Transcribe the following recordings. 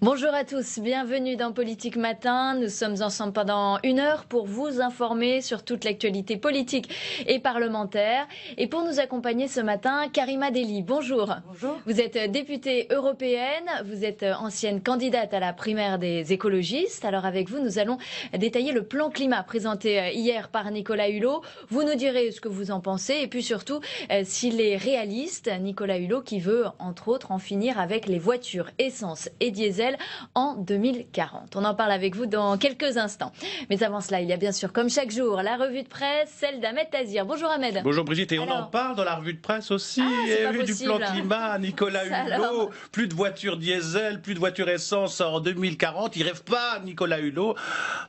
Bonjour à tous, bienvenue dans Politique Matin. Nous sommes ensemble pendant 1 heure pour vous informer sur toute l'actualité politique et parlementaire. Et pour nous accompagner ce matin, Karima Delli, bonjour. Bonjour. Vous êtes députée européenne, vous êtes ancienne candidate à la primaire des écologistes. Alors avec vous, nous allons détailler le plan climat présenté hier par Nicolas Hulot. Vous nous direz ce que vous en pensez et puis surtout s'il est réaliste. Nicolas Hulot qui veut entre autres en finir avec les voitures essence et diesel en 2040. On en parle avec vous dans quelques instants. Mais avant cela, il y a bien sûr, comme chaque jour, la revue de presse, celle d'Ahmed Tazir. Bonjour Ahmed. Bonjour Brigitte, et on Alors en parle dans la revue de presse aussi. c'est pas Du possible. plan climat, Nicolas Ça Hulot, alors. plus de voitures diesel, plus de voitures essence en 2040. Il rêve pas, Nicolas Hulot.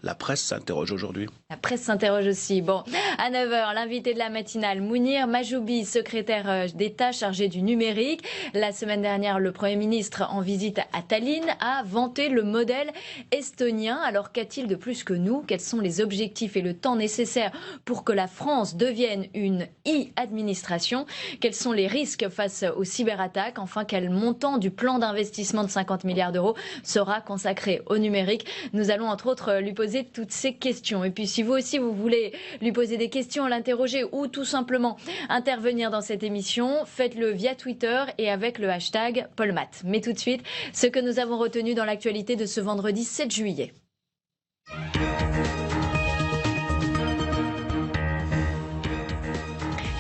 La presse s'interroge aujourd'hui. La presse s'interroge aussi. Bon, à 9 h, l'invité de la matinale, Mounir Majoubi, secrétaire d'État chargé du numérique. La semaine dernière, le Premier ministre, en visite à Tallinn, a vanté le modèle estonien. Alors qu'a-t-il de plus que nous? Quels sont les objectifs et le temps nécessaire pour que la France devienne une e-administration? Quels sont les risques face aux cyberattaques? Enfin, quel montant du plan d'investissement de 50 milliards d'euros sera consacré au numérique? Nous allons entre autres lui poser toutes ces questions. Et puis si vous aussi vous voulez lui poser des questions, l'interroger ou tout simplement intervenir dans cette émission, faites-le via Twitter et avec le hashtag Polmat. Mais tout de suite, ce que nous avons retenu dans l'actualité de ce vendredi 7 juillet.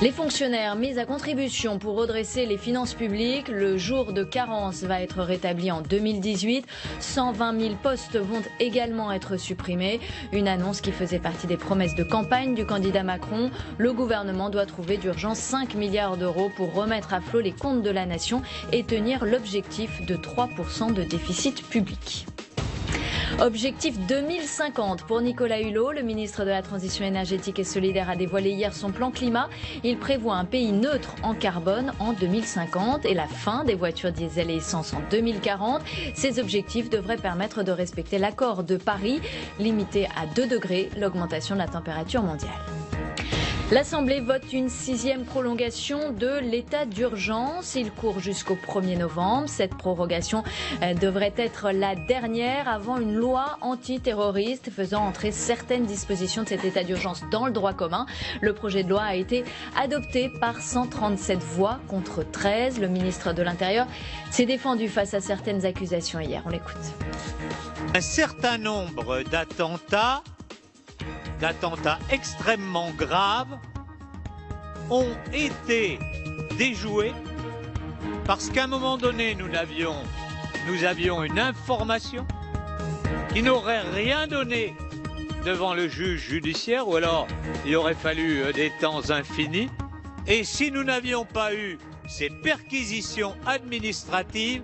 Les fonctionnaires mis à contribution pour redresser les finances publiques, le jour de carence va être rétabli en 2018. 120 000 postes vont également être supprimés. Une annonce qui faisait partie des promesses de campagne du candidat Macron. Le gouvernement doit trouver d'urgence 5 milliards d'euros pour remettre à flot les comptes de la nation et tenir l'objectif de 3% de déficit public. Objectif 2050 pour Nicolas Hulot. Le ministre de la Transition énergétique et solidaire a dévoilé hier son plan climat. Il prévoit un pays neutre en carbone en 2050 et la fin des voitures diesel et essence en 2040. Ces objectifs devraient permettre de respecter l'accord de Paris, limité à 2 degrés l'augmentation de la température mondiale. L'Assemblée vote une 6e prolongation de l'état d'urgence. Il court jusqu'au 1er novembre. Cette prorogation devrait être la dernière avant une loi antiterroriste faisant entrer certaines dispositions de cet état d'urgence dans le droit commun. Le projet de loi a été adopté par 137 voix contre 13. Le ministre de l'Intérieur s'est défendu face à certaines accusations hier. On l'écoute. Un certain nombre d'attentats extrêmement graves ont été déjoués parce qu'à un moment donné, nous avions une information qui n'aurait rien donné devant le juge judiciaire, ou alors il aurait fallu des temps infinis. Et si nous n'avions pas eu ces perquisitions administratives,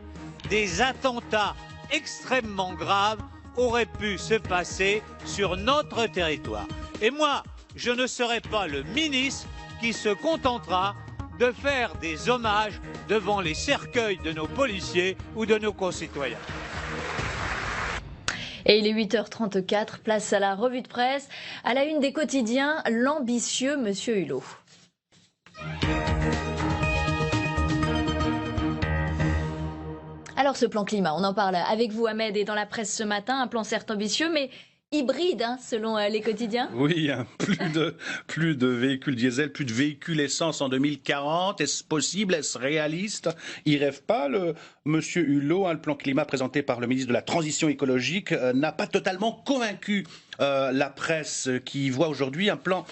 des attentats extrêmement graves aurait pu se passer sur notre territoire. Et moi, je ne serai pas le ministre qui se contentera de faire des hommages devant les cercueils de nos policiers ou de nos concitoyens. Et il est 8 h 34, place à la revue de presse. À la une des quotidiens, l'ambitieux Monsieur Hulot. Alors ce plan climat, on en parle avec vous Ahmed et dans la presse ce matin, un plan certes ambitieux mais hybride selon les quotidiens. Oui, plus de véhicules diesel, plus de véhicules essence en 2040. Est-ce possible? Est-ce réaliste? Il rêve pas, le monsieur Hulot. Le plan climat présenté par le ministre de la Transition écologique n'a pas totalement convaincu la presse qui voit aujourd'hui un plan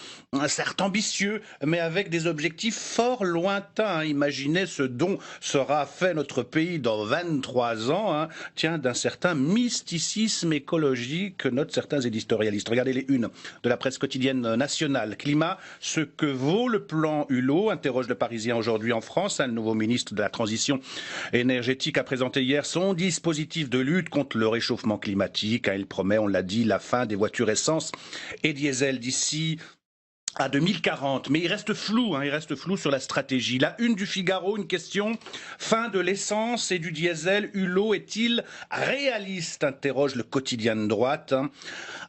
certes ambitieux, mais avec des objectifs fort lointains. Imaginez ce dont sera fait notre pays dans 23 ans, d'un certain mysticisme écologique, notent certains éditorialistes. Regardez les unes de la presse quotidienne nationale. Climat, ce que vaut le plan Hulot, interroge le Parisien aujourd'hui en France. Le nouveau ministre de la Transition énergétique a présenté hier son dispositif de lutte contre le réchauffement climatique. Il promet, on l'a dit, la fin des voitures essence et diesel d'ici à 2040, mais il reste flou sur la stratégie. La une du Figaro, une question. Fin de l'essence et du diesel, Hulot est-il réaliste? Interroge le quotidien de droite.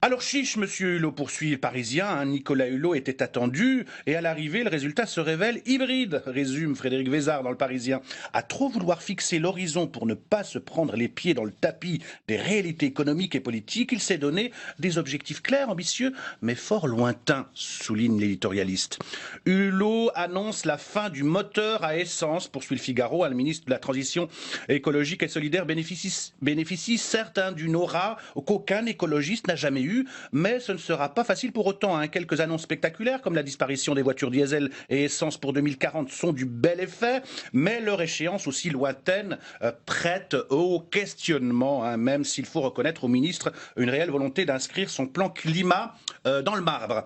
Alors chiche, monsieur Hulot, poursuit le Parisien. Nicolas Hulot était attendu et à l'arrivée, le résultat se révèle hybride, résume Frédéric Vézard dans le Parisien. À trop vouloir fixer l'horizon pour ne pas se prendre les pieds dans le tapis des réalités économiques et politiques, il s'est donné des objectifs clairs, ambitieux, mais fort lointains, souligne l'éditorialiste. Hulot annonce la fin du moteur à essence, poursuit le Figaro. Le ministre de la Transition écologique et solidaire bénéficie certes d'une aura qu'aucun écologiste n'a jamais eu, mais ce ne sera pas facile pour autant. Quelques annonces spectaculaires, comme la disparition des voitures diesel et essence pour 2040, sont du bel effet, mais leur échéance aussi lointaine prête au questionnement, même s'il faut reconnaître au ministre une réelle volonté d'inscrire son plan climat dans le marbre.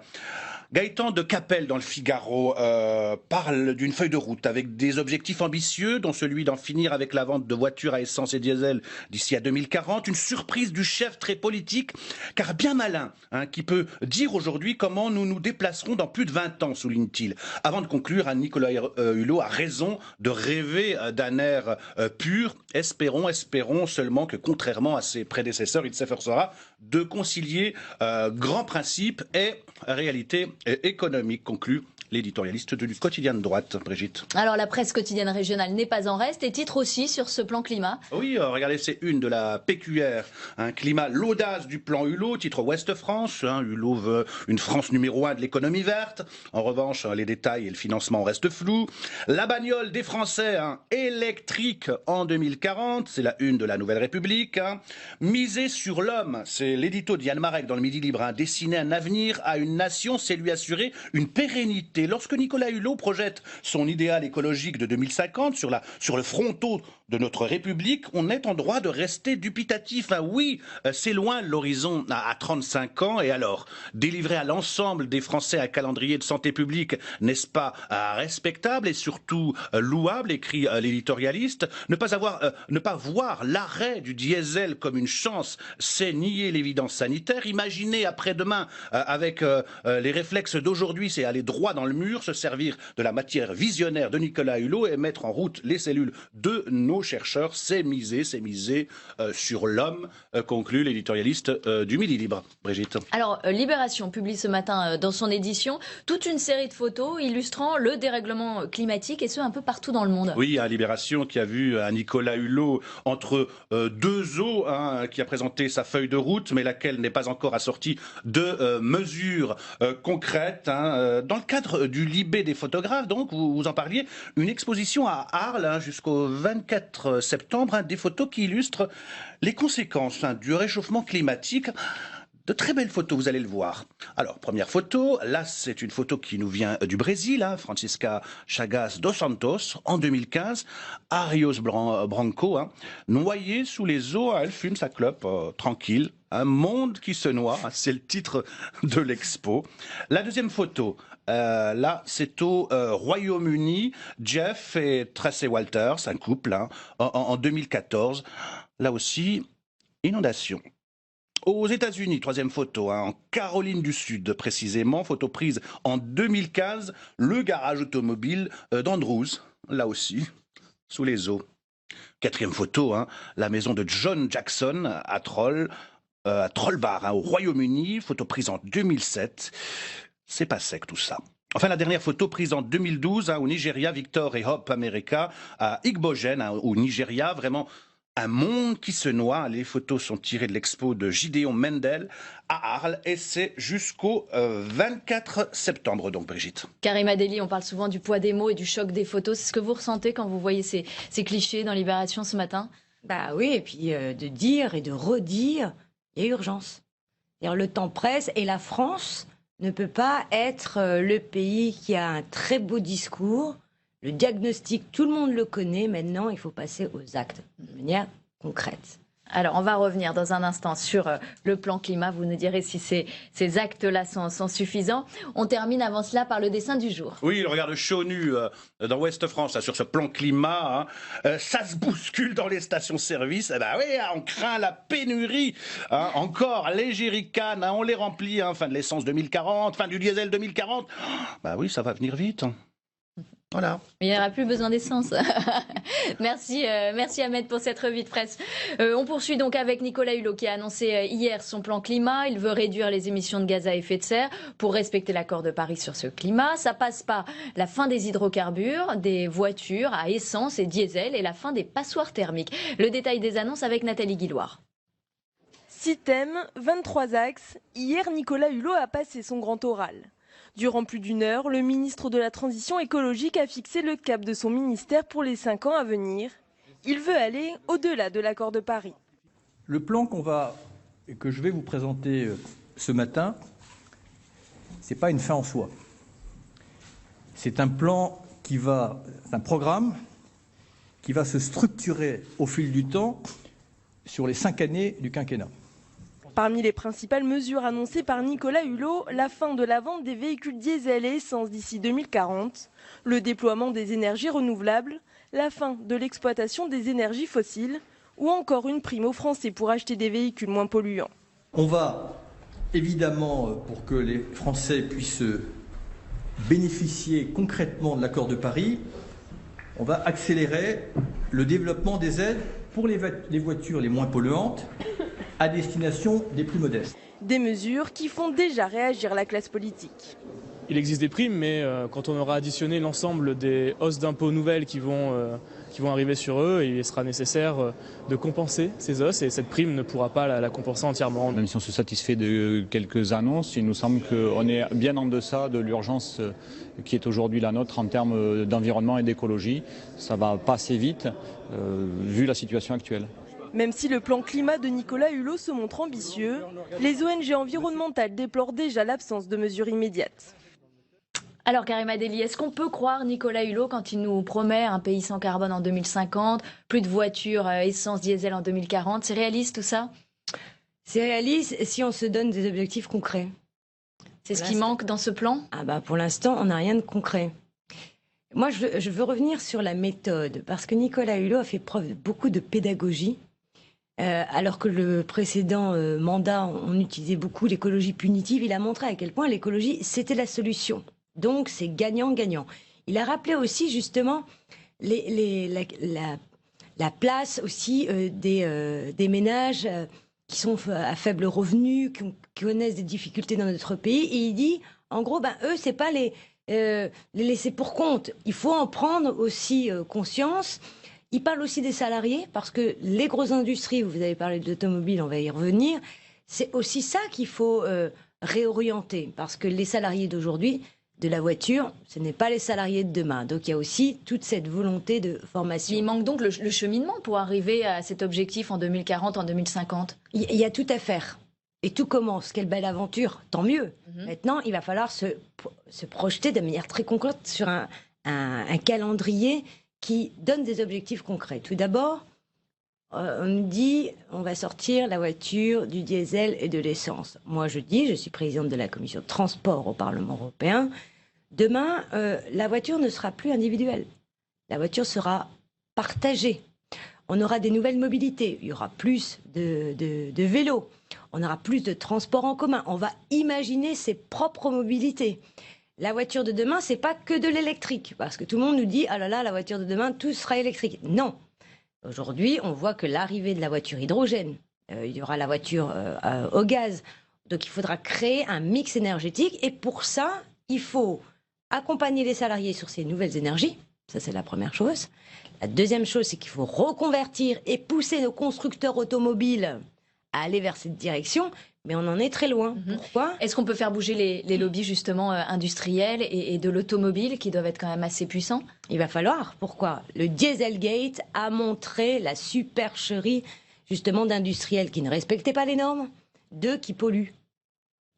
Gaëtan de Capelle dans le Figaro parle d'une feuille de route avec des objectifs ambitieux, dont celui d'en finir avec la vente de voitures à essence et diesel d'ici à 2040. Une surprise du chef très politique, car bien malin, qui peut dire aujourd'hui comment nous nous déplacerons dans plus de 20 ans, souligne-t-il. Avant de conclure, Nicolas Hulot a raison de rêver d'un air pur. Espérons seulement que, contrairement à ses prédécesseurs, il s'efforcera de concilier grands principes et réalité économique, conclut l'éditorialiste du quotidien de droite, Brigitte. Alors la presse quotidienne régionale n'est pas en reste et titre aussi sur ce plan climat. Oui, regardez, c'est une de la PQR, climat, l'audace du plan Hulot, titre Ouest France. Hulot veut une France numéro 1 de l'économie verte. En revanche, les détails et le financement restent flous. La bagnole des Français, électrique en 2040, c'est la une de la Nouvelle République. Miser sur l'homme, c'est l'édito de Yann Marek dans le Midi Libre. Dessiner un avenir à une nation, c'est lui assurer une pérennité. Lorsque Nicolas Hulot projette son idéal écologique de 2050 sur le fronton de notre République, on est en droit de rester dubitatif. Oui, c'est loin l'horizon à 35 ans. Et alors, délivrer à l'ensemble des Français un calendrier de santé publique, n'est-ce pas respectable et surtout louable, écrit l'éditorialiste. Ne pas voir l'arrêt du diesel comme une chance, c'est nier l'évidence sanitaire. Imaginer après-demain, avec les réflexes d'aujourd'hui, c'est aller droit dans le mur, se servir de la matière visionnaire de Nicolas Hulot et mettre en route les cellules de nos chercheurs. C'est miser sur l'homme, conclut l'éditorialiste du Midi Libre. Brigitte. Alors, Libération publie ce matin dans son édition toute une série de photos illustrant le dérèglement climatique et ce un peu partout dans le monde. Oui, à Libération qui a vu Nicolas Hulot entre deux eaux, qui a présenté sa feuille de route, mais laquelle n'est pas encore assortie de mesures concrètes. Dans le cadre du Libé des photographes, donc, vous en parliez, une exposition à Arles jusqu'au 24 septembre, des photos qui illustrent les conséquences du réchauffement climatique. De très belles photos, vous allez le voir. Alors, première photo, là c'est une photo qui nous vient du Brésil, Francisca Chagas dos Santos, en 2015, à Rios Branco, noyée sous les eaux, elle fume sa clope, tranquille. Un monde qui se noie, c'est le titre de l'expo. La deuxième photo, là c'est au Royaume-Uni, Jeff et Tracy Walters, un couple, en 2014. Là aussi, inondation. Aux États-Unis, troisième photo, en Caroline du Sud précisément, photo prise en 2015, le garage automobile d'Andrews, là aussi, sous les eaux. Quatrième photo, la maison de John Jackson à Trollbar, au Royaume-Uni, photo prise en 2007. C'est pas sec tout ça. Enfin, la dernière photo prise en 2012 au Nigeria, Victor et Hope America, à Igbogen, au Nigeria, vraiment un monde qui se noie. Les photos sont tirées de l'expo de Gideon Mendel à Arles et c'est jusqu'au 24 septembre, donc Brigitte. Karima Deli, on parle souvent du poids des mots et du choc des photos. C'est ce que vous ressentez quand vous voyez ces clichés dans Libération ce matin? Bah oui, et puis de dire et de redire, il y a urgence. C'est-à-dire, le temps presse et la France ne peut pas être le pays qui a un très beau discours. Le diagnostic, tout le monde le connaît. Maintenant, il faut passer aux actes de manière concrète. Alors, on va revenir dans un instant sur le plan climat. Vous nous direz si ces actes-là sont suffisants. On termine avant cela par le dessin du jour. Oui, le regard de chaud nu dans Ouest France, là, sur ce plan climat. Ça se bouscule dans les stations-service. Eh ben oui, on craint la pénurie. Encore, les jerrycans, on les remplit. Fin de l'essence 2040, fin du diesel 2040. Bah oui, ça va venir vite. Voilà. Il n'y aura plus besoin d'essence. Merci Ahmed pour cette revue de presse. On poursuit donc avec Nicolas Hulot qui a annoncé hier son plan climat. Il veut réduire les émissions de gaz à effet de serre pour respecter l'accord de Paris sur ce climat. Ça passe par la fin des hydrocarbures, des voitures à essence et diesel et la fin des passoires thermiques. Le détail des annonces avec Nathalie Guilloire. 6 thèmes, 23 axes. Hier, Nicolas Hulot a passé son grand oral. Durant plus d'1 heure, le ministre de la Transition écologique a fixé le cap de son ministère pour les 5 ans à venir. Il veut aller au-delà de l'accord de Paris. Le plan que je vais vous présenter ce matin, ce n'est pas une fin en soi. C'est un programme qui va se structurer au fil du temps sur les 5 années du quinquennat. Parmi les principales mesures annoncées par Nicolas Hulot, la fin de la vente des véhicules diesel et essence d'ici 2040, le déploiement des énergies renouvelables, la fin de l'exploitation des énergies fossiles ou encore une prime aux Français pour acheter des véhicules moins polluants. On va évidemment, pour que les Français puissent bénéficier concrètement de l'accord de Paris, on va accélérer le développement des aides pour les voitures les moins polluantes à destination des plus modestes. Des mesures qui font déjà réagir la classe politique. Il existe des primes, mais quand on aura additionné l'ensemble des hausses d'impôts nouvelles qui vont arriver sur eux, il sera nécessaire de compenser ces hausses et cette prime ne pourra pas la compenser entièrement. Même si on se satisfait de quelques annonces, il nous semble qu'on est bien en deçà de l'urgence qui est aujourd'hui la nôtre en termes d'environnement et d'écologie. Ça va pas assez vite vu la situation actuelle. Même si le plan climat de Nicolas Hulot se montre ambitieux, les ONG environnementales déplorent déjà l'absence de mesures immédiates. Alors Karima Deli, est-ce qu'on peut croire Nicolas Hulot quand il nous promet un pays sans carbone en 2050, plus de voitures essence diesel en 2040? C'est réaliste tout ça? C'est réaliste si on se donne des objectifs concrets. C'est ce qui manque dans ce plan? Pour l'instant, on n'a rien de concret. Moi, je veux revenir sur la méthode, parce que Nicolas Hulot a fait preuve de beaucoup de pédagogie. Alors que le précédent mandat, on utilisait beaucoup l'écologie punitive, il a montré à quel point l'écologie, c'était la solution. Donc, c'est gagnant-gagnant. Il a rappelé aussi, justement, la place aussi des ménages qui sont à faible revenu, qui connaissent des difficultés dans notre pays. Et il dit, en gros, eux, c'est pas les laisser pour compte. Il faut en prendre aussi conscience. Il parle aussi des salariés, parce que les grosses industries, vous avez parlé de l'automobile, on va y revenir, c'est aussi ça qu'il faut réorienter, parce que les salariés d'aujourd'hui, de la voiture, ce n'est pas les salariés de demain. Donc il y a aussi toute cette volonté de formation. Il manque donc le cheminement pour arriver à cet objectif en 2040, en 2050. Il y a tout à faire. Et tout commence. Quelle belle aventure, tant mieux. Maintenant, il va falloir se projeter de manière très concrète sur un calendrier qui donne des objectifs concrets. Tout d'abord, on nous dit on va sortir la voiture du diesel et de l'essence. Moi, je suis présidente de la commission de transport au Parlement européen. Demain, la voiture ne sera plus individuelle. La voiture sera partagée. On aura des nouvelles mobilités. Il y aura plus de vélos. On aura plus de transports en commun. On va imaginer ses propres mobilités. La voiture de demain, c'est pas que de l'électrique. Parce que tout le monde nous dit, ah là là, la voiture de demain, tout sera électrique. Non. Aujourd'hui, on voit que l'arrivée de la voiture hydrogène, il y aura la voiture au gaz. Donc il faudra créer un mix énergétique. Et pour ça, il faut accompagner les salariés sur ces nouvelles énergies. Ça, c'est la première chose. La deuxième chose, c'est qu'il faut reconvertir et pousser nos constructeurs automobiles à aller vers cette direction. Mais on en est très loin. Pourquoi ? Est-ce qu'on peut faire bouger les lobbies justement industriels et de l'automobile qui doivent être quand même assez puissants ? Il va falloir. Pourquoi ? Le Dieselgate a montré la supercherie justement d'industriels qui ne respectaient pas les normes, qui polluent.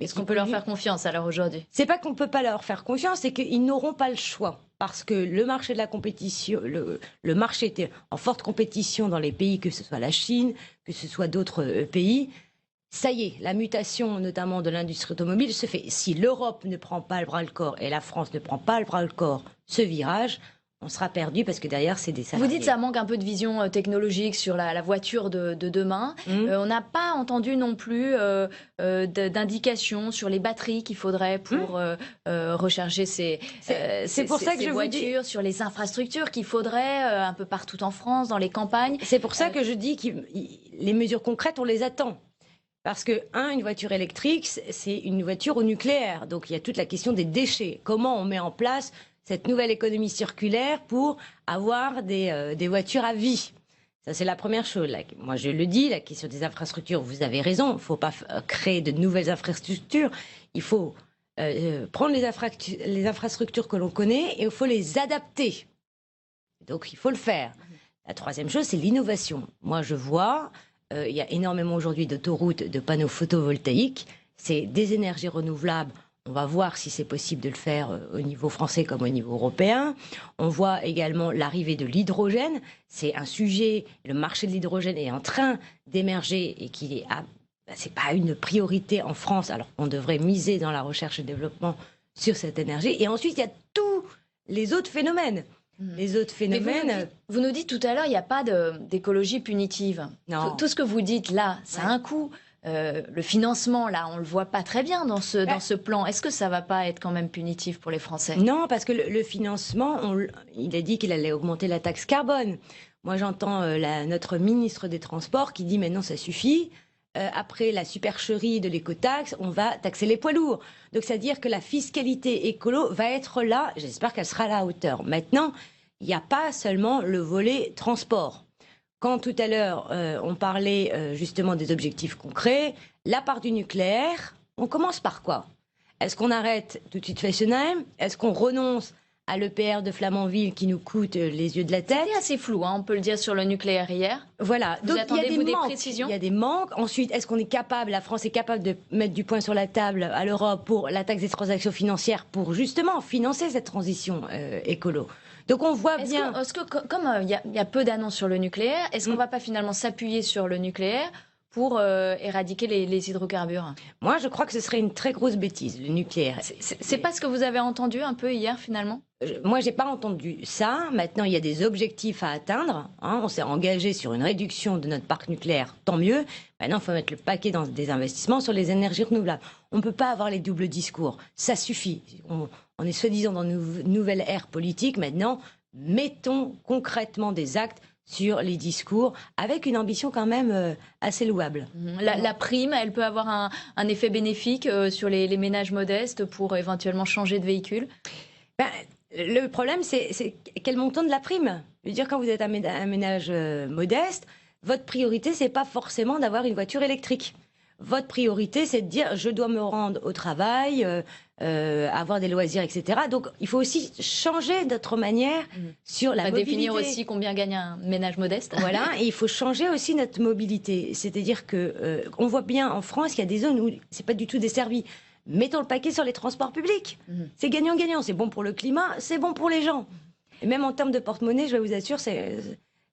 Est-ce qu'on peut leur faire confiance alors aujourd'hui ? C'est pas qu'on peut pas leur faire confiance, c'est qu'ils n'auront pas le choix. parce que le marché de la compétition, le marché était en forte compétition dans les pays, que ce soit la Chine, que ce soit d'autres pays. Ça y est, la mutation notamment de l'industrie automobile se fait. Si l'Europe ne prend pas le bras-le-corps et la France ne prend pas le bras-le-corps ce virage, on sera perdu parce que derrière, c'est des salariés. Vous dites que ça manque un peu de vision technologique sur la voiture de demain. On n'a pas entendu non plus d'indications sur les batteries qu'il faudrait pour recharger ces voitures, sur les infrastructures qu'il faudrait un peu partout en France, dans les campagnes. C'est pour ça que je dis que les mesures concrètes, on les attend. Parce que, une voiture électrique, c'est une voiture au nucléaire. Donc, il y a toute la question des déchets. Comment on met en place cette nouvelle économie circulaire pour avoir des voitures à vie? Ça, c'est la première chose. Moi, je le dis, la question des infrastructures, vous avez raison. Il ne faut pas créer de nouvelles infrastructures. Il faut prendre les infrastructures que l'on connaît et il faut les adapter. Donc, il faut le faire. La troisième chose, c'est l'innovation. Moi, je vois... il y a énormément aujourd'hui d'autoroutes, de panneaux photovoltaïques. C'est des énergies renouvelables. On va voir si c'est possible de le faire au niveau français comme au niveau européen. On voit également l'arrivée de l'hydrogène. C'est un sujet, le marché de l'hydrogène est en train d'émerger et c'est pas une priorité en France, alors qu'on devrait miser dans la recherche et le développement sur cette énergie. Et ensuite, il y a tous les autres phénomènes. Les autres phénomènes... Vous nous dites tout à l'heure, il n'y a pas d'écologie punitive. Non. Tout ce que vous dites là, ça a un coût. Le financement, là, on ne le voit pas très bien dans ce plan. Est-ce que ça ne va pas être quand même punitif pour les Français? Non, parce que le financement, il a dit qu'il allait augmenter la taxe carbone. Moi, j'entends notre ministre des Transports qui dit « mais non, ça suffit ». Après la supercherie de l'écotaxe, on va taxer les poids lourds. Donc, c'est-à-dire que la fiscalité écolo va être là. J'espère qu'elle sera à la hauteur. Maintenant, il n'y a pas seulement le volet transport. Quand tout à l'heure, on parlait justement des objectifs concrets, la part du nucléaire, on commence par quoi? Est-ce qu'on arrête tout de suite Fessenheim? Est-ce qu'on renonce à l'EPR de Flamanville qui nous coûte les yeux de la tête? C'était assez flou, on peut le dire, sur le nucléaire hier. Voilà. Donc, attendez-vous des précisions? Il y a des manques. Ensuite, est-ce qu'on est capable, la France est capable de mettre du poing sur la table à l'Europe pour la taxe des transactions financières pour justement financer cette transition écolo? Donc on voit bien... Comme il y a peu d'annonces sur le nucléaire, est-ce qu'on ne va pas finalement s'appuyer sur le nucléaire pour éradiquer les hydrocarbures? Moi, je crois que ce serait une très grosse bêtise, le nucléaire. C'est pas ce que vous avez entendu un peu hier, finalement? Moi, j'ai pas entendu ça. Maintenant, il y a des objectifs à atteindre. On s'est engagé sur une réduction de notre parc nucléaire, tant mieux. Maintenant, il faut mettre le paquet dans des investissements sur les énergies renouvelables. On ne peut pas avoir les doubles discours. Ça suffit. On est soi-disant dans une nouvelle ère politique. Maintenant, mettons concrètement des actes sur les discours, avec une ambition quand même assez louable. La prime, elle peut avoir un effet bénéfique sur les ménages modestes pour éventuellement changer de véhicule? Le problème, c'est quel montant de la prime? Je veux dire, quand vous êtes un ménage modeste, votre priorité, c'est pas forcément d'avoir une voiture électrique. Votre priorité, c'est de dire, je dois me rendre au travail, avoir des loisirs, etc. Donc, il faut aussi changer notre manière sur la mobilité. Définir aussi combien gagne un ménage modeste. Voilà, et il faut changer aussi notre mobilité. C'est-à-dire que on voit bien en France, il y a des zones où c'est pas du tout desservi. Mettons le paquet sur les transports publics. C'est gagnant-gagnant. C'est bon pour le climat, c'est bon pour les gens. Et même en termes de porte-monnaie, je vous assure,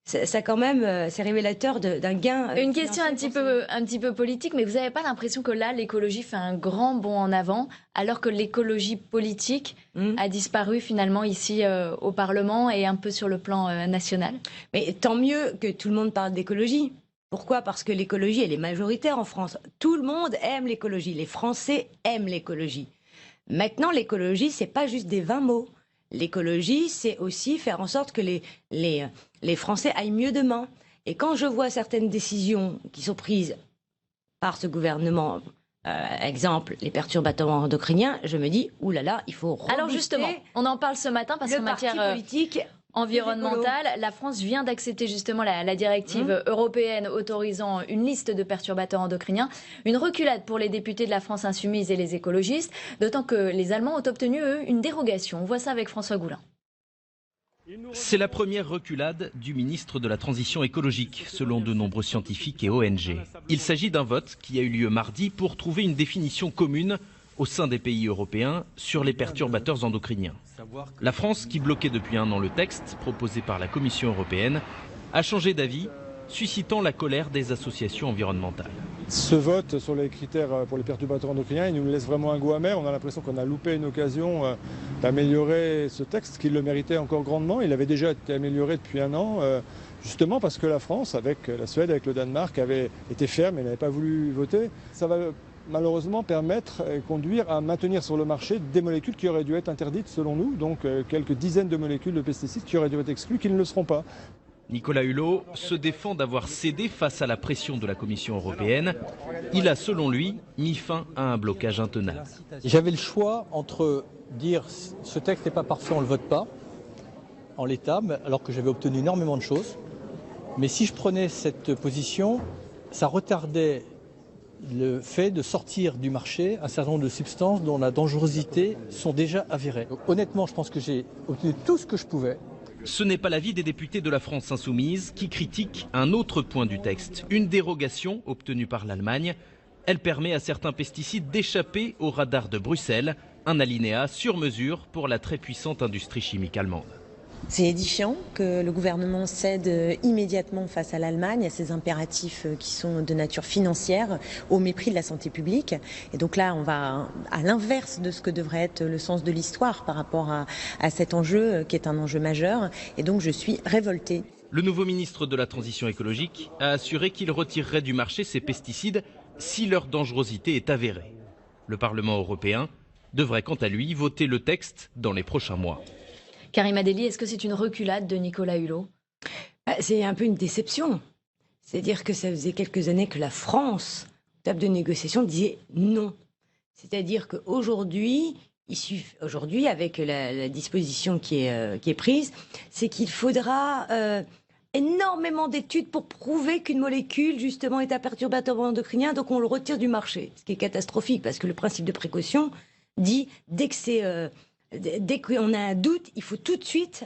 ça quand même, c'est révélateur d'un gain. Une question un petit peu politique, mais vous n'avez pas l'impression que là, l'écologie fait un grand bond en avant, alors que l'écologie politique a disparu finalement ici au Parlement et un peu sur le plan national? Mais tant mieux que tout le monde parle d'écologie. Pourquoi? Parce que l'écologie, elle est majoritaire en France. Tout le monde aime l'écologie. Les Français aiment l'écologie. Maintenant, l'écologie, c'est pas juste des 20 mots. L'écologie, c'est aussi faire en sorte que les Français aillent mieux demain. Et quand je vois certaines décisions qui sont prises par ce gouvernement, exemple, les perturbateurs endocriniens, je me dis, oulala, il faut rebooster. Alors justement, on en parle ce matin parce qu'en matière politique environnementale, la France vient d'accepter justement la directive européenne autorisant une liste de perturbateurs endocriniens. Une reculade pour les députés de la France insoumise et les écologistes, d'autant que les Allemands ont obtenu, eux, une dérogation. On voit ça avec François Goulin. C'est la première reculade du ministre de la Transition écologique, selon de nombreux scientifiques et ONG. Il s'agit d'un vote qui a eu lieu mardi pour trouver une définition commune au sein des pays européens sur les perturbateurs endocriniens. La France, qui bloquait depuis un an le texte proposé par la Commission européenne, a changé d'avis, suscitant la colère des associations environnementales. Ce vote sur les critères pour les perturbateurs endocriniens, il nous laisse vraiment un goût amer. On a l'impression qu'on a loupé une occasion d'améliorer ce texte, qui le méritait encore grandement. Il avait déjà été amélioré depuis un an, justement parce que la France, avec la Suède, avec le Danemark, avait été ferme et n'avait pas voulu voter. Ça va malheureusement permettre et conduire à maintenir sur le marché des molécules qui auraient dû être interdites selon nous, donc quelques dizaines de molécules de pesticides qui auraient dû être exclues, qui ne le seront pas. Nicolas Hulot se défend d'avoir cédé face à la pression de la Commission européenne. Il a, selon lui, mis fin à un blocage intenable. J'avais le choix entre dire ce texte n'est pas parfait, on ne le vote pas, en l'état, alors que j'avais obtenu énormément de choses. Mais si je prenais cette position, ça retardait le fait de sortir du marché un certain nombre de substances dont la dangerosité sont déjà avérées. Donc, honnêtement, je pense que j'ai obtenu tout ce que je pouvais. Ce n'est pas l'avis des députés de la France insoumise qui critiquent un autre point du texte, une dérogation obtenue par l'Allemagne. Elle permet à certains pesticides d'échapper au radar de Bruxelles, un alinéa sur mesure pour la très puissante industrie chimique allemande. C'est édifiant que le gouvernement cède immédiatement face à l'Allemagne, à ces impératifs qui sont de nature financière, au mépris de la santé publique. Et donc là, on va à l'inverse de ce que devrait être le sens de l'histoire par rapport à cet enjeu qui est un enjeu majeur. Et donc je suis révoltée. Le nouveau ministre de la Transition écologique a assuré qu'il retirerait du marché ces pesticides si leur dangerosité est avérée. Le Parlement européen devrait quant à lui voter le texte dans les prochains mois. Karima Delli, est-ce que c'est une reculade de Nicolas Hulot? C'est un peu une déception. C'est-à-dire que ça faisait quelques années que la France, table de négociation, disait non. C'est-à-dire qu'aujourd'hui, avec la disposition qui est prise, c'est qu'il faudra énormément d'études pour prouver qu'une molécule, justement, est un perturbateur endocrinien, donc on le retire du marché. Ce qui est catastrophique, parce que le principe de précaution dit dès qu'on a un doute, il faut tout de suite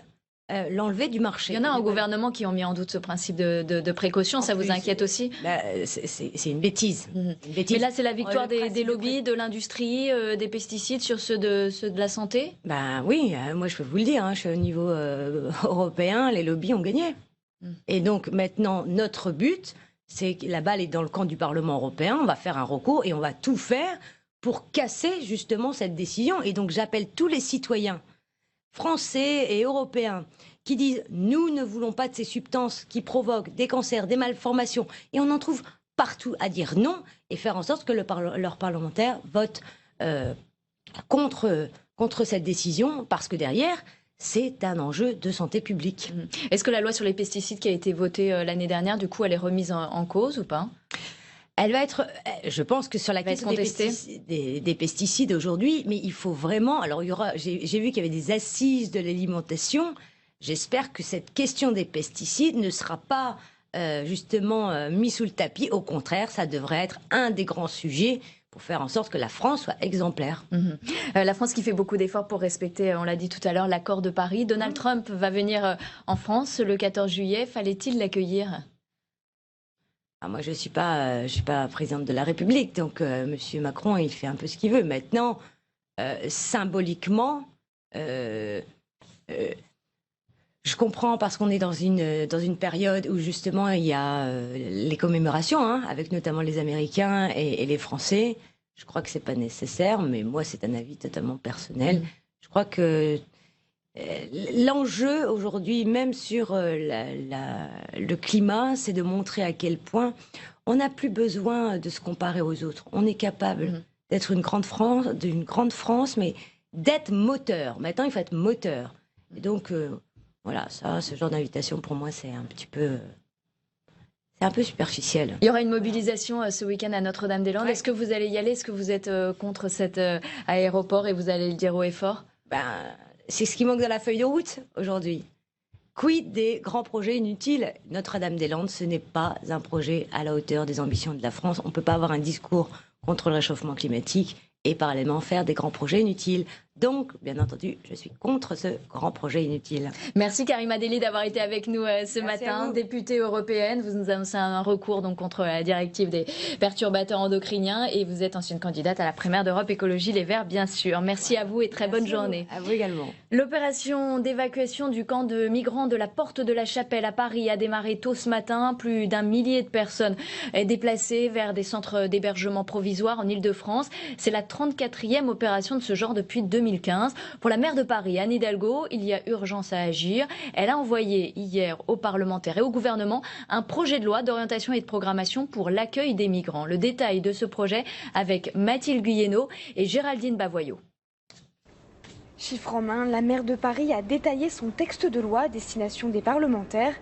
l'enlever du marché. Il y en a au gouvernement qui ont mis en doute ce principe de précaution. Ça vous inquiète aussi? C'est une bêtise. Mais là, c'est la victoire des lobbies, de l'industrie, des pesticides sur ceux de la santé? Oui, moi je peux vous le dire, je suis au niveau européen, les lobbies ont gagné. Et donc maintenant, notre but, c'est que la balle est dans le camp du Parlement européen, on va faire un recours et on va tout faire pour casser justement cette décision. Et donc j'appelle tous les citoyens français et européens qui disent « nous ne voulons pas de ces substances qui provoquent des cancers, des malformations ». Et on en trouve partout à dire non et faire en sorte que leurs parlementaires votent contre cette décision, parce que derrière, c'est un enjeu de santé publique. Est-ce que la loi sur les pesticides qui a été votée l'année dernière, du coup, elle est remise en cause ou pas? Elle va être, je pense que sur la question des pesticides aujourd'hui, mais il faut vraiment, alors j'ai vu qu'il y avait des assises de l'alimentation, j'espère que cette question des pesticides ne sera pas justement mise sous le tapis, au contraire, ça devrait être un des grands sujets pour faire en sorte que la France soit exemplaire. La France qui fait beaucoup d'efforts pour respecter, on l'a dit tout à l'heure, l'accord de Paris. Donald Trump va venir en France le 14 juillet, fallait-il l'accueillir? Moi, je ne suis pas présidente de la République, donc M. Macron, il fait un peu ce qu'il veut. Maintenant, symboliquement, je comprends, parce qu'on est dans une période où justement il y a les commémorations, avec notamment les Américains et les Français. Je crois que ce n'est pas nécessaire, mais moi, c'est un avis totalement personnel. Je crois que l'enjeu aujourd'hui, même sur le climat, c'est de montrer à quel point on n'a plus besoin de se comparer aux autres. On est capable d'être une grande France, mais d'être moteur. Maintenant, il faut être moteur. Et donc, voilà, ce genre d'invitation, pour moi, c'est un peu superficiel. Il y aura une mobilisation ce week-end à Notre-Dame-des-Landes. Ouais. Est-ce que vous allez y aller? Est-ce que vous êtes contre cet aéroport et vous allez le dire haut et fort? C'est ce qui manque dans la feuille de route aujourd'hui. Quid des grands projets inutiles? Notre-Dame-des-Landes, ce n'est pas un projet à la hauteur des ambitions de la France. On ne peut pas avoir un discours contre le réchauffement climatique et parallèlement faire des grands projets inutiles. Donc, bien entendu, je suis contre ce grand projet inutile. Merci Karima Delli d'avoir été avec nous ce matin, députée européenne. Vous nous annoncez un recours donc contre la directive des perturbateurs endocriniens et vous êtes ancienne candidate à la primaire d'Europe Écologie Les Verts, bien sûr. Merci à vous et très bonne journée. À vous également. L'opération d'évacuation du camp de migrants de la Porte de la Chapelle à Paris a démarré tôt ce matin. Plus d'1 millier de personnes déplacées vers des centres d'hébergement provisoires en Ile-de-France. C'est la 34e opération de ce genre depuis 2015. Pour la maire de Paris, Anne Hidalgo, il y a urgence à agir. Elle a envoyé hier aux parlementaires et au gouvernement un projet de loi d'orientation et de programmation pour l'accueil des migrants. Le détail de ce projet avec Mathilde Guyeno et Géraldine Bavoyot. Chiffre en main, la maire de Paris a détaillé son texte de loi à destination des parlementaires.